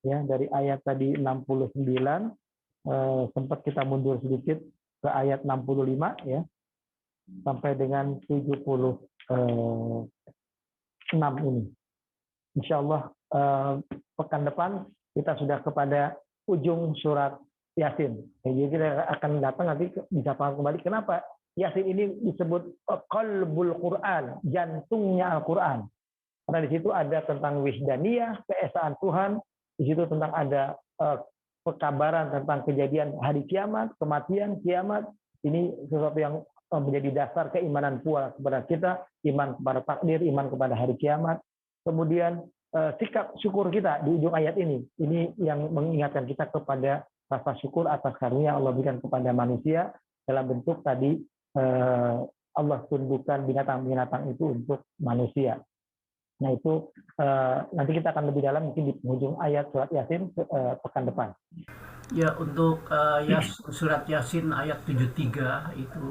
ya, dari ayat tadi 69 sempat kita mundur sedikit ke ayat 65 ya, sampai dengan 76 ini. Insya Allah pekan depan kita sudah kepada ujung surat Yasin. Jadi kita akan datang nanti bisa paham kembali kenapa Yasin ini disebut qalbul Quran, jantungnya Al-Quran. Karena di situ ada tentang wihdaniyah, keesaan Tuhan. Di situ tentang ada pekabaran tentang kejadian hari kiamat, kematian, kiamat. Ini sesuatu yang menjadi dasar keimanan pula kepada kita, iman kepada takdir, iman kepada hari kiamat. Kemudian sikap syukur kita di ujung ayat ini yang mengingatkan kita kepada rasa syukur atas karunia Allah berikan kepada manusia dalam bentuk tadi Allah tundukkan binatang-binatang itu untuk manusia. Nah itu nanti kita akan lebih dalam mungkin di penghujung ayat surat Yasin pekan depan. Ya, untuk surat Yasin ayat 73 itu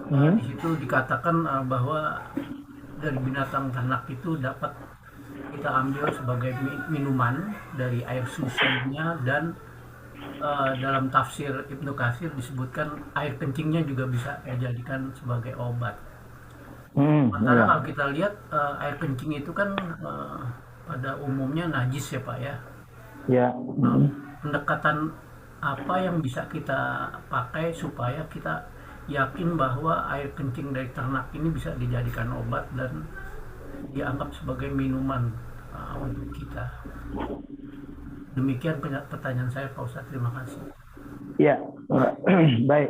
di situ dikatakan bahwa dari binatang ternak itu dapat kita ambil sebagai minuman dari air susunya, dan dalam tafsir Ibnu Katsir disebutkan air kencingnya juga bisa dijadikan sebagai obat. Sementara kalau kita lihat air kencing itu kan pada umumnya najis ya Pak ya. Ya. Pendekatan apa yang bisa kita pakai supaya kita yakin bahwa air kencing dari ternak ini bisa dijadikan obat dan dianggap sebagai minuman untuk kita. Demikian pertanyaan saya Pak Ustadz, terima kasih. Ya, baik.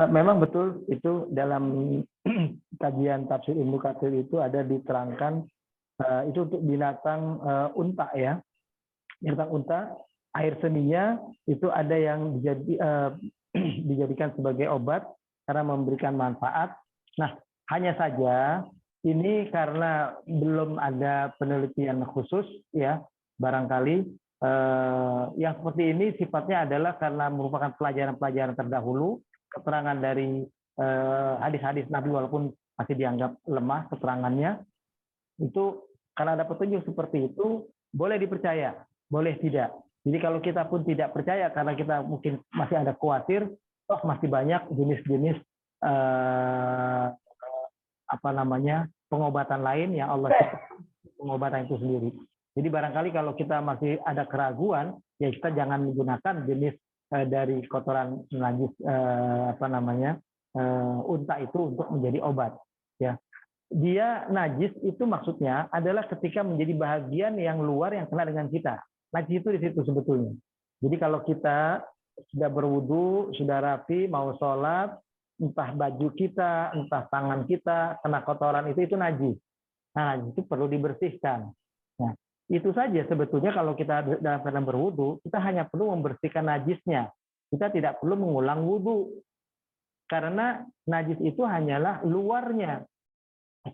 Memang betul itu dalam kajian tafsir Ibnu Katsir itu ada diterangkan itu untuk binatang unta ya. Binatang unta, air seninya itu ada yang dijadikan sebagai obat karena memberikan manfaat. Nah, hanya saja ini karena belum ada penelitian khusus ya, barangkali yang seperti ini sifatnya adalah karena merupakan pelajaran-pelajaran terdahulu, keterangan dari hadis-hadis Nabi walaupun masih dianggap lemah keterangannya, itu karena ada petunjuk seperti itu boleh dipercaya, boleh tidak. Jadi kalau kita pun tidak percaya karena kita mungkin masih ada khawatir, toh masih banyak jenis-jenis pengobatan lain yang Allah ciptakan, pengobatan itu sendiri. Jadi barangkali kalau kita masih ada keraguan, ya kita jangan menggunakan jenis dari kotoran najis unta itu untuk menjadi obat. Ya, dia najis itu maksudnya adalah ketika menjadi bagian yang luar yang kena dengan kita. Najis itu di situ sebetulnya. Jadi kalau kita sudah berwudu, sudah rapi, mau sholat, entah baju kita, entah tangan kita kena kotoran itu najis. Nah, itu perlu dibersihkan. Nah, itu saja sebetulnya kalau kita dalam keadaan berwudu, kita hanya perlu membersihkan najisnya. Kita tidak perlu mengulang wudu. Karena najis itu hanyalah luarnya.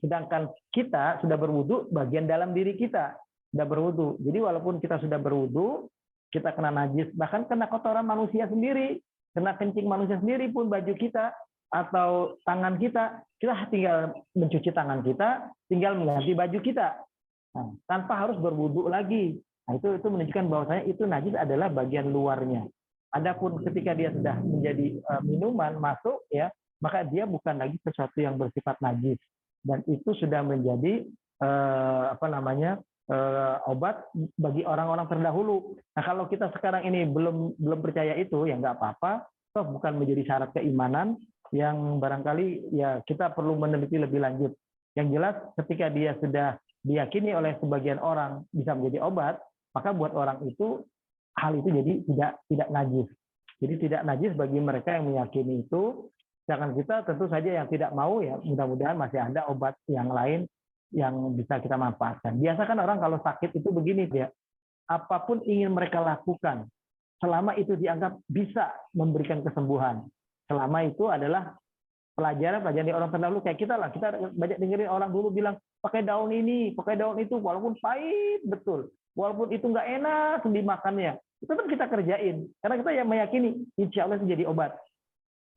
Sedangkan kita sudah berwudu, bagian dalam diri kita sudah berwudu. Jadi walaupun kita sudah berwudu, kita kena najis, bahkan kena kotoran manusia sendiri, kena kencing manusia sendiri pun baju kita atau tangan kita tinggal mencuci tangan kita, tinggal mengganti baju kita, nah, tanpa harus berwudu lagi. Nah, itu menunjukkan bahwasanya itu najis adalah bagian luarnya. Adapun ketika dia sudah menjadi minuman masuk ya, maka dia bukan lagi sesuatu yang bersifat najis. Dan itu sudah menjadi obat bagi orang-orang terdahulu. Nah kalau kita sekarang ini belum percaya itu, ya nggak apa-apa. Toh bukan menjadi syarat keimanan yang barangkali ya kita perlu meneliti lebih lanjut. Yang jelas ketika dia sudah diyakini oleh sebagian orang bisa menjadi obat, maka buat orang itu hal itu jadi tidak najis. Jadi tidak najis bagi mereka yang meyakini itu. Sedangkan kita tentu saja yang tidak mau ya mudah-mudahan masih ada obat yang lain yang bisa kita manfaatkan. Biasa kan orang kalau sakit itu begini ya, apapun ingin mereka lakukan selama itu dianggap bisa memberikan kesembuhan. Selama itu adalah pelajaran dari orang terdahulu kayak kita lah. Kita banyak dengerin orang dulu bilang pakai daun ini, pakai daun itu, walaupun pahit betul, walaupun itu nggak enak dimakannya, itu kan kita kerjain karena kita yang meyakini insya Allah itu jadi obat.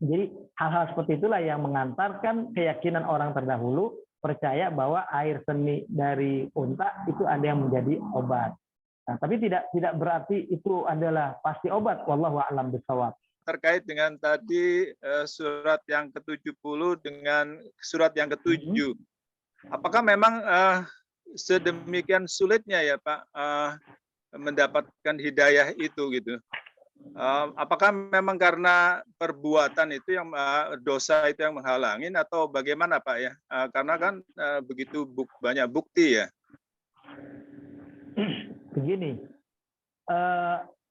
Jadi hal-hal seperti itulah yang mengantarkan keyakinan orang terdahulu percaya bahwa air seni dari unta itu ada yang menjadi obat. Nah, tapi tidak berarti itu adalah pasti obat. Wallahu a'lam bishawab. Terkait dengan tadi surat yang ke-70 dengan surat yang ke-7. Apakah memang sedemikian sulitnya ya Pak mendapatkan hidayah itu gitu? Apakah memang karena perbuatan itu yang dosa itu yang menghalangin atau bagaimana Pak ya? Karena kan begitu banyak bukti ya. Begini,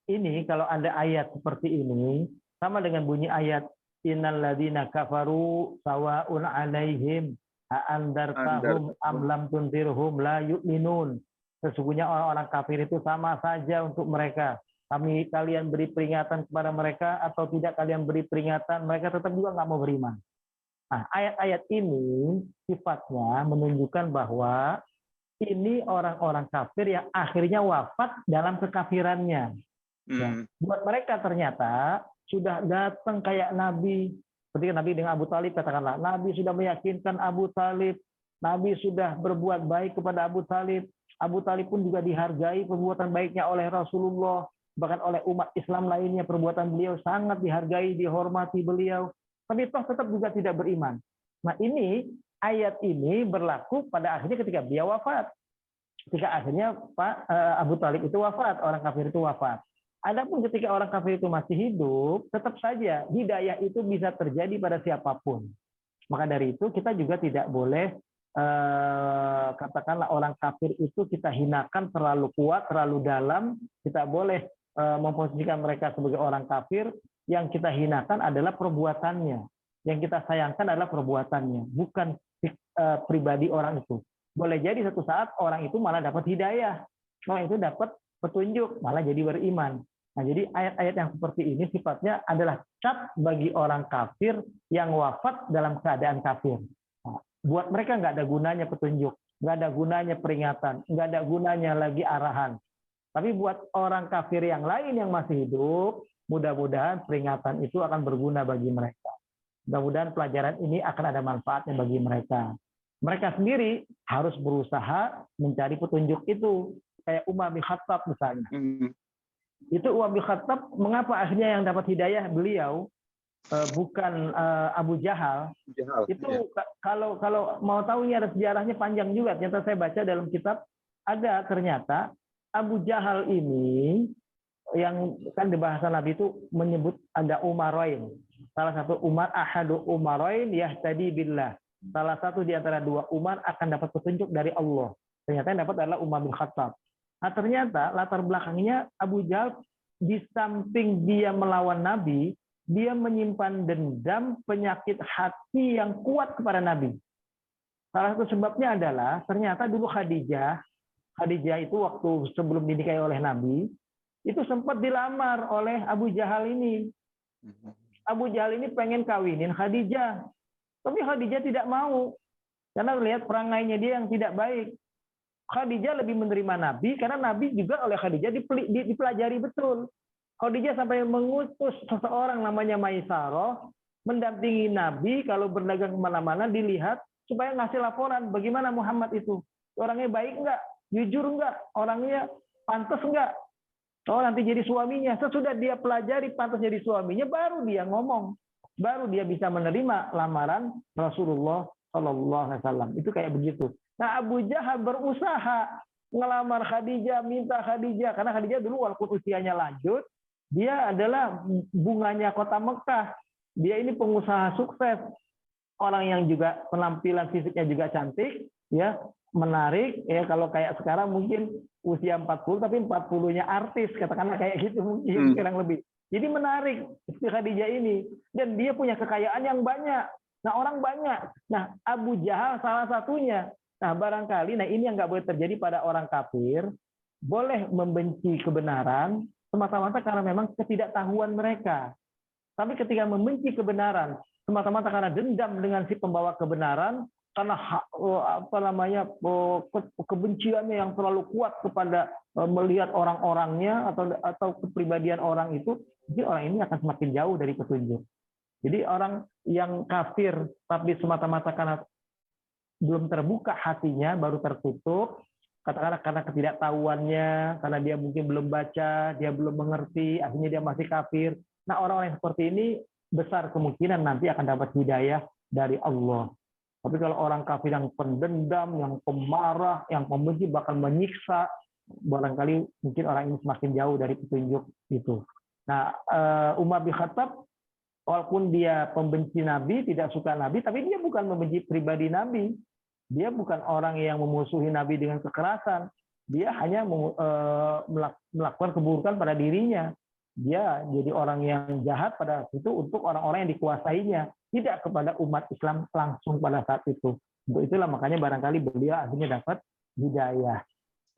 ini kalau ada ayat seperti ini sama dengan bunyi ayat innal ladzina kafaru sawa'un 'alaihim a'andartahum am lam tunzirhum la yu'minun. Sesungguhnya orang-orang kafir itu sama saja untuk mereka. Kalian beri peringatan kepada mereka atau tidak kalian beri peringatan, mereka tetap juga nggak mau beriman. Nah, ayat-ayat ini sifatnya menunjukkan bahwa ini orang-orang kafir yang akhirnya wafat dalam kekafirannya. Ya. Buat mereka ternyata sudah datang kayak Nabi, seperti Nabi dengan Abu Talib katakanlah, Nabi sudah meyakinkan Abu Talib, Nabi sudah berbuat baik kepada Abu Talib pun juga dihargai perbuatan baiknya oleh Rasulullah, bahkan oleh umat Islam lainnya perbuatan beliau sangat dihargai, dihormati beliau, tapi toh tetap juga tidak beriman. Nah ini ayat ini berlaku pada akhirnya ketika beliau wafat. Ketika akhirnya Abu Talib itu wafat, orang kafir itu wafat. Adapun ketika orang kafir itu masih hidup, tetap saja hidayah itu bisa terjadi pada siapapun. Maka dari itu kita juga tidak boleh katakanlah orang kafir itu kita hinakan terlalu kuat, terlalu dalam. Kita boleh memposisikan mereka sebagai orang kafir. Yang kita hinakan adalah perbuatannya. Yang kita sayangkan adalah perbuatannya, bukan pribadi orang itu. Boleh jadi satu saat orang itu malah dapat hidayah, orang itu dapat petunjuk, malah jadi beriman. Nah, jadi ayat-ayat yang seperti ini sifatnya adalah cap bagi orang kafir yang wafat dalam keadaan kafir. Nah, buat mereka nggak ada gunanya petunjuk, nggak ada gunanya peringatan, nggak ada gunanya lagi arahan. Tapi buat orang kafir yang lain yang masih hidup, mudah-mudahan peringatan itu akan berguna bagi mereka. Mudah-mudahan pelajaran ini akan ada manfaatnya bagi mereka. Mereka sendiri harus berusaha mencari petunjuk itu. Kayak Umar bin Khattab misalnya. Itu Umar bin Khattab, mengapa akhirnya yang dapat hidayah beliau bukan Abu Jahal? Itu ya. Kalau mau tahu ini ada sejarahnya panjang juga. Ternyata saya baca dalam kitab ada ternyata Abu Jahal ini yang kan di bahasa Nabi itu menyebut ada Umaroin. Salah satu Umar ahadu Umaroin yahtadi billah. Salah satu di antara dua Umar akan dapat petunjuk dari Allah. Ternyata yang dapat adalah Umar bin Khattab. Nah, ternyata latar belakangnya Abu Jahal di samping dia melawan Nabi, dia menyimpan dendam penyakit hati yang kuat kepada Nabi. Salah satu sebabnya adalah ternyata dulu Khadijah itu waktu sebelum dinikahi oleh Nabi, itu sempat dilamar oleh Abu Jahal ini. Abu Jahal ini pengen kawinin Khadijah, tapi Khadijah tidak mau karena melihat perangainya dia yang tidak baik. Khadijah lebih menerima Nabi karena Nabi juga oleh Khadijah dipelajari betul. Khadijah sampai mengutus seseorang namanya Maisarah mendampingi Nabi kalau berdagang kemana-mana, dilihat supaya ngasih laporan bagaimana Muhammad itu. Orangnya baik enggak? Jujur enggak? Orangnya pantas enggak? Oh nanti jadi suaminya. Sesudah dia pelajari pantas jadi suaminya, baru dia ngomong. Baru dia bisa menerima lamaran Rasulullah SAW. Itu kayak begitu. Nah, Abu Jahal berusaha ngelamar Khadijah, minta Khadijah. Karena Khadijah dulu walaupun usianya lanjut, dia adalah bunganya kota Mekah. Dia ini pengusaha sukses. Orang yang juga penampilan fisiknya juga cantik, ya menarik. Ya kalau kayak sekarang mungkin usia 40, tapi 40-nya artis. Katakanlah kayak gitu mungkin, kurang lebih. Jadi menarik istri Khadijah ini. Dan dia punya kekayaan yang banyak. Nah, orang banyak. Nah, Abu Jahal salah satunya. Nah, barangkali, ini yang nggak boleh terjadi pada orang kafir, boleh membenci kebenaran semata-mata karena memang ketidaktahuan mereka. Tapi ketika membenci kebenaran semata-mata karena dendam dengan si pembawa kebenaran, karena kebenciannya yang terlalu kuat kepada melihat orang-orangnya atau kepribadian orang itu, jadi orang ini akan semakin jauh dari petunjuk. Jadi orang yang kafir tapi semata-mata karena belum terbuka hatinya, baru tertutup, katakanlah karena ketidaktahuannya, karena dia mungkin belum baca, dia belum mengerti, akhirnya dia masih kafir. Nah, orang-orang yang seperti ini besar kemungkinan nanti akan dapat hidayah dari Allah. Tapi kalau orang kafir yang pendendam, yang pemarah, yang pembenci, bahkan menyiksa, barangkali mungkin orang ini semakin jauh dari petunjuk itu. Nah, Umar bin Khattab, walaupun dia pembenci Nabi, tidak suka Nabi, tapi dia bukan membenci pribadi Nabi. Dia bukan orang yang memusuhi Nabi dengan kekerasan. Dia hanya melakukan keburukan pada dirinya. Dia jadi orang yang jahat pada waktu itu untuk orang-orang yang dikuasainya, tidak kepada umat Islam langsung pada saat itu. Untuk itulah makanya barangkali beliau akhirnya dapat hidayah.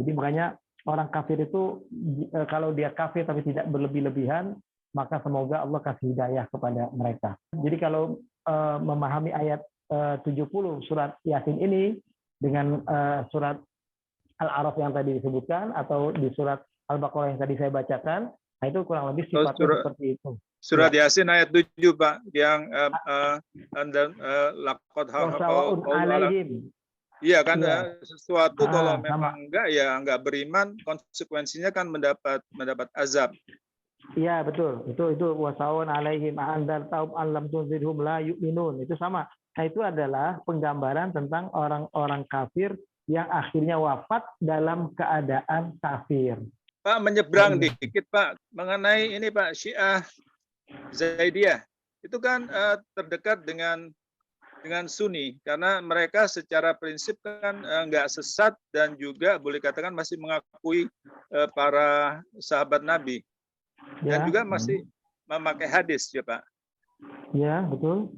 Jadi makanya orang kafir itu kalau dia kafir tapi tidak berlebih-lebihan, maka semoga Allah kasih hidayah kepada mereka. Jadi kalau memahami ayat 70 surat Yasin ini dengan surat Al-A'raf yang tadi disebutkan atau di surat Al-Baqarah yang tadi saya bacakan, nah itu kurang lebih sifatnya seperti itu. Surat Ya. Yasin ayat 7, Pak, yang laqad Wasawa'un alaihim. Iya kan, Ya. sesuatu kalau memang sama. enggak beriman, konsekuensinya kan mendapat azab. Iya, betul. Itu wasawa'un alaihim a'andar taum alam tunzirhum la yu'minun. Itu sama. Nah, itu adalah penggambaran tentang orang-orang kafir yang akhirnya wafat dalam keadaan kafir. Pak, menyeberang dikit, Pak, mengenai ini, Pak, Syiah Zaidiyah. Itu kan terdekat dengan Sunni, karena mereka secara prinsip kan nggak sesat dan juga boleh katakan masih mengakui para sahabat Nabi. Dan juga masih memakai hadis, ya Pak. Ya, betul.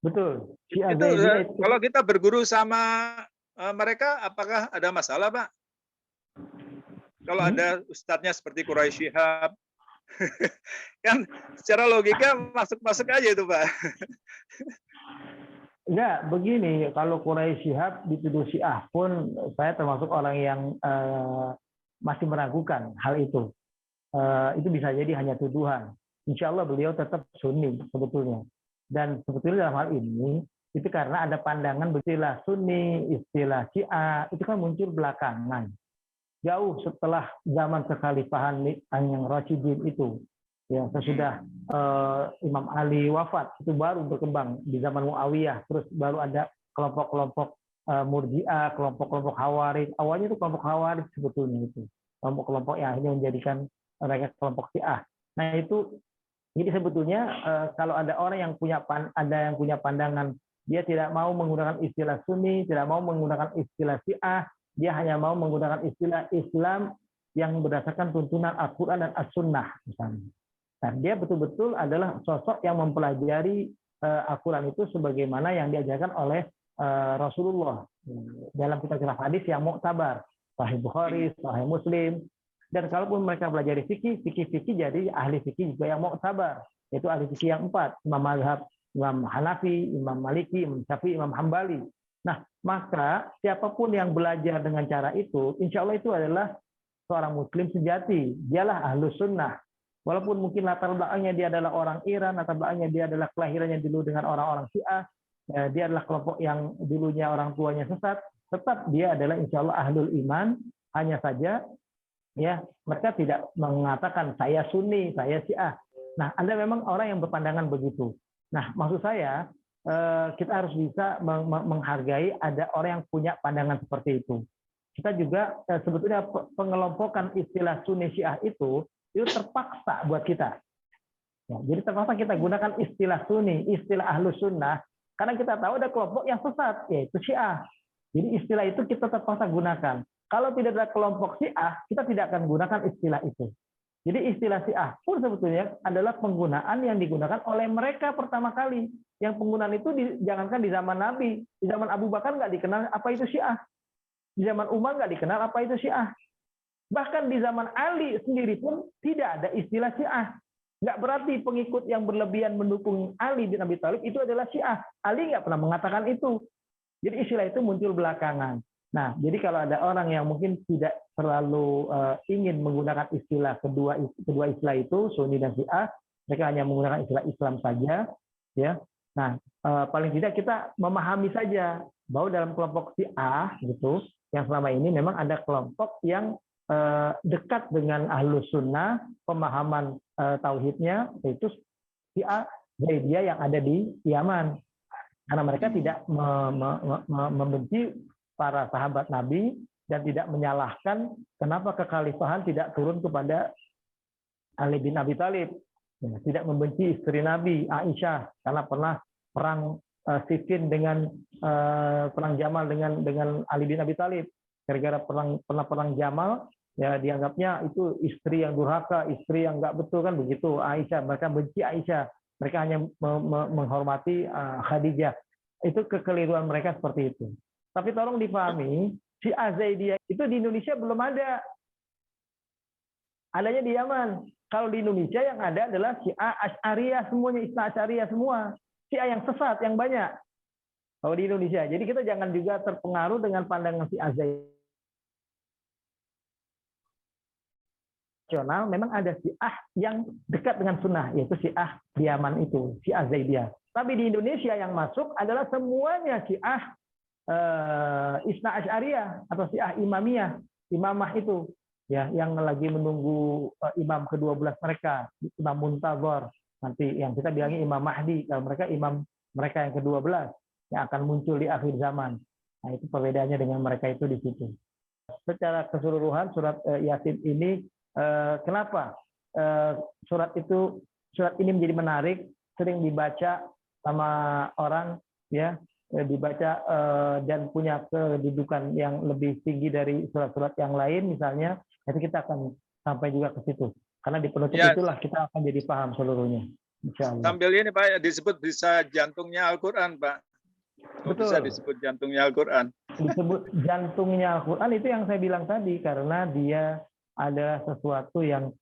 Betul. Itu kalau kita berguru sama mereka, apakah ada masalah, Pak? Kalau ada ustadznya seperti Quraisy Shihab, kan secara logika masuk aja itu, Pak. Enggak, begini, kalau Quraisy Shihab dituduh Syiah pun saya termasuk orang yang masih meragukan hal itu. Itu bisa jadi hanya tuduhan. Insya Allah beliau tetap Sunni sebetulnya. Dan sebetulnya dalam hal ini itu karena ada pandangan istilah Sunni, istilah Syiah itu kan muncul belakangan. Jauh setelah zaman kekhalifahan yang Rasyidin itu, ya sesudah Imam Ali wafat, itu baru berkembang di zaman Muawiyah. Terus baru ada kelompok-kelompok Murji'ah, kelompok-kelompok Khawarij. Awalnya itu kelompok Khawarij sebetulnya itu, kelompok-kelompok yang akhirnya menjadikan mereka kelompok Syiah. Nah itu, jadi sebetulnya kalau ada orang yang punya pandangan, dia tidak mau menggunakan istilah Sunni, tidak mau menggunakan istilah Syiah, dia hanya mau menggunakan istilah Islam yang berdasarkan tuntunan Al-Quran dan As-Sunnah misalnya. Nah, dia betul-betul adalah sosok yang mempelajari Al-Quran itu sebagaimana yang diajarkan oleh Rasulullah dalam kitab-kitab hadis yang muktabar, Sahih Bukhari, Sahih Muslim. Dan kalaupun mereka belajar fikih jadi ahli fikih juga yang muktabar, yaitu ahli fikih yang 4, Imam Mazhab, Imam Hanafi, Imam Maliki, Imam Syafi'i, Imam Hambali. Nah, maka siapapun yang belajar dengan cara itu, insya Allah itu adalah seorang muslim sejati. Dialah ahlus sunnah. Walaupun mungkin latar belakangnya dia adalah orang Iran, latar belakangnya dia adalah kelahirannya dulu dengan orang-orang Syiah, dia adalah kelompok yang dulunya orang tuanya sesat, tetap dia adalah insya Allah ahlul iman. Hanya saja ya mereka tidak mengatakan saya Sunni, saya Syiah. Nah, Anda memang orang yang berpandangan begitu. Nah, maksud saya kita harus bisa menghargai ada orang yang punya pandangan seperti itu. Kita juga sebetulnya pengelompokan istilah Sunni Syiah itu terpaksa buat kita. Ya, jadi terpaksa kita gunakan istilah Sunni, istilah Ahlus Sunnah, karena kita tahu ada kelompok yang sesat, yaitu Syiah. Jadi istilah itu kita terpaksa gunakan. Kalau tidak ada kelompok Syiah, kita tidak akan gunakan istilah itu. Jadi istilah Syiah pun sebetulnya adalah penggunaan yang digunakan oleh mereka pertama kali. Yang penggunaan itu jangankan di zaman Nabi, di zaman Abu Bakar nggak dikenal apa itu Syiah. Di zaman Umar nggak dikenal apa itu Syiah. Bahkan di zaman Ali sendiri pun tidak ada istilah Syiah. Nggak berarti pengikut yang berlebihan mendukung Ali bin Abi Thalib itu adalah Syiah. Ali nggak pernah mengatakan itu. Jadi istilah itu muncul belakangan. Nah, jadi kalau ada orang yang mungkin tidak terlalu ingin menggunakan istilah kedua istilah itu, Sunni dan Syiah, mereka hanya menggunakan istilah Islam saja, ya. Nah, paling tidak kita memahami saja bahwa dalam kelompok Syiah gitu, yang selama ini memang ada kelompok yang dekat dengan Ahlus Sunnah, pemahaman tauhidnya, yaitu Syiah Zaidiyah yang ada di Yaman. Karena mereka tidak membenci para sahabat Nabi dan tidak menyalahkan kenapa kekhalifahan tidak turun kepada Ali bin Abi Thalib. Ya, tidak membenci istri Nabi Aisyah karena pernah perang Siffin dengan perang Jamal dengan Ali bin Abi Thalib. Gara-gara pernah perang Jamal, ya dianggapnya itu istri yang durhaka, istri yang nggak betul kan begitu. Aisyah, mereka benci Aisyah, mereka hanya menghormati Khadijah. Itu kekeliruan mereka seperti itu. Tapi tolong dipahami, Syiah Zaidiyah itu di Indonesia belum ada. Adanya di Yaman. Kalau di Indonesia yang ada adalah Syiah Asy'ariyah, semuanya Isna Asy'ariyah semua. Syiah yang sesat yang banyak. Kalau di Indonesia. Jadi kita jangan juga terpengaruh dengan pandangan Syiah Zaidiyah. Memang ada Syiah yang dekat dengan sunnah, yaitu Syiah di Yaman itu, Syiah Zaidiyah. Tapi di Indonesia yang masuk adalah semuanya Syiah Isna Asy'ariyah atau Syiah Imamiyah, Imamah itu, ya, yang lagi menunggu imam ke-12 mereka, Imam Muntazor, nanti yang kita bilangnya Imam Mahdi, kalau mereka imam mereka yang ke-12 yang akan muncul di akhir zaman. Nah, itu perbedaannya dengan mereka itu di situ. Secara keseluruhan surat Yasin ini kenapa surat ini menjadi menarik, sering dibaca sama orang, ya, dibaca dan punya kedudukan yang lebih tinggi dari surat-surat yang lain misalnya. Nanti kita akan sampai juga ke situ. Karena di penutup Ya, itulah kita akan jadi paham seluruhnya. Insya Allah. sambil ini Pak, disebut bisa jantungnya Al-Quran, Pak. Oh, Betul. bisa disebut jantungnya Al-Quran. Disebut jantungnya Al-Quran itu yang saya bilang tadi, karena dia ada sesuatu yang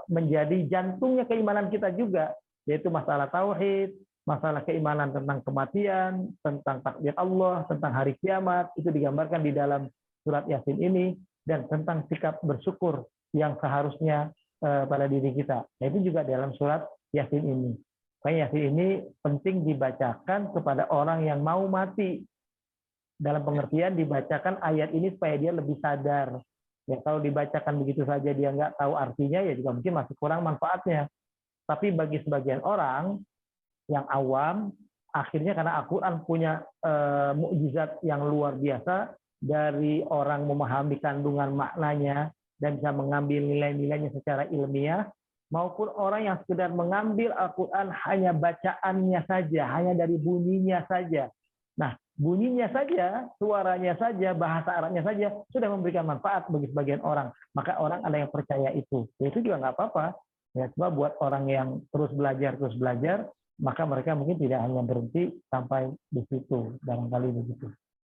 menjadi jantungnya keimanan kita juga, yaitu masalah tauhid, masalah keimanan tentang kematian, tentang takdir Allah, tentang hari kiamat, itu digambarkan di dalam surat Yasin ini, dan tentang sikap bersyukur yang seharusnya pada diri kita. Nah, itu juga dalam surat Yasin ini. Makanya Yasin ini penting dibacakan kepada orang yang mau mati. Dalam pengertian dibacakan ayat ini supaya dia lebih sadar. Ya, kalau dibacakan begitu saja dia nggak tahu artinya, ya juga mungkin masih kurang manfaatnya. Tapi bagi sebagian orang yang awam, akhirnya karena Al-Quran punya mukjizat yang luar biasa, dari orang memahami kandungan maknanya dan bisa mengambil nilai-nilainya secara ilmiah, maupun orang yang sekedar mengambil Al-Quran hanya bacaannya saja, hanya dari bunyinya saja. Nah, bunyinya saja, suaranya saja, bahasa Arabnya saja sudah memberikan manfaat bagi sebagian orang. Maka orang ada yang percaya itu. Ya, itu juga nggak apa-apa. Ya, cuma buat orang yang terus belajar, maka mereka mungkin tidak hanya berhenti sampai di situ, barangkali begitu.